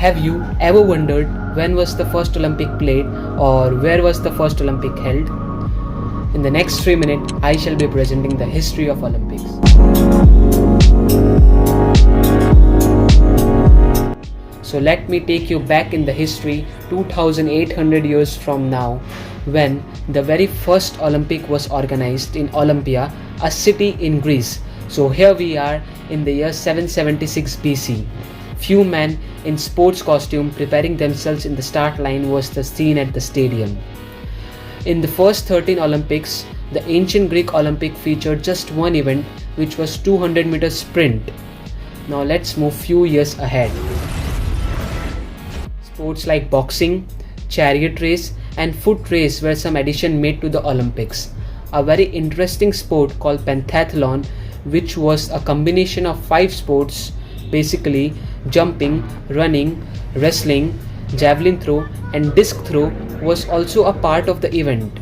have you ever wondered when was the first Olympic played or where was the first Olympic held? In the next 3 minutes, I shall be presenting the history of Olympics. So let me take you back in the history 2800 years from now, when the very first Olympic was organized in Olympia, a city in Greece. So here we are in the year 776 BC. Few men in sports costume preparing themselves in the start line was the scene at the stadium. In the first 13 Olympics, the ancient Greek Olympic featured just one event, which was 200 meter sprint. Now let's move few years ahead. Sports like boxing, chariot race and foot race were some addition made to the Olympics. A very interesting sport called pentathlon, which was a combination of 5 sports, basically jumping, running, wrestling, javelin throw and disc throw, was also a part of the event.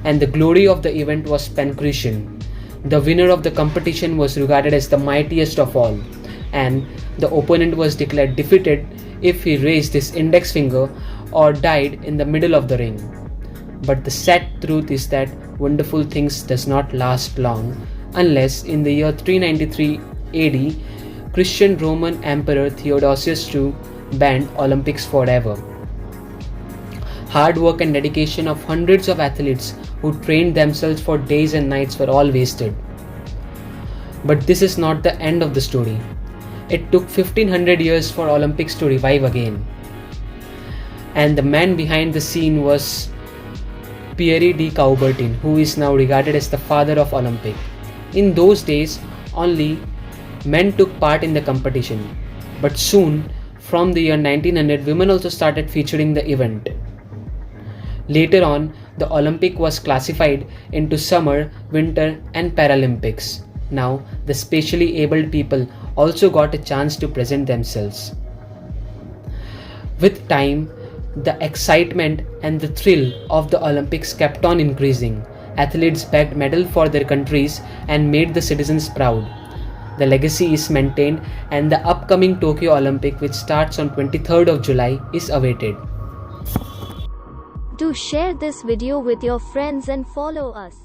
And the glory of the event was pancration. The winner of the competition was regarded as the mightiest of all, and the opponent was declared defeated if he raised his index finger or died in the middle of the ring. But the sad truth is that wonderful things does not last long, unless in the year 393 AD, Christian Roman Emperor Theodosius II banned Olympics forever. Hard work and dedication of hundreds of athletes who trained themselves for days and nights were all wasted. But this is not the end of the story. It took 1500 years for Olympics to revive again. And the man behind the scene was Pierre de Coubertin, who is now regarded as the father of Olympic. In those days, only men took part in the competition. But soon, from the year 1900, women also started featuring the event. Later on, the Olympic was classified into summer, winter and Paralympics. Now, the specially abled people also got a chance to present themselves. With time, the excitement and the thrill of the Olympics kept on increasing. Athletes bagged medals for their countries and made the citizens proud. The legacy is maintained, and the upcoming Tokyo Olympic, which starts on 23rd of July, is awaited. Do share this video with your friends and follow us.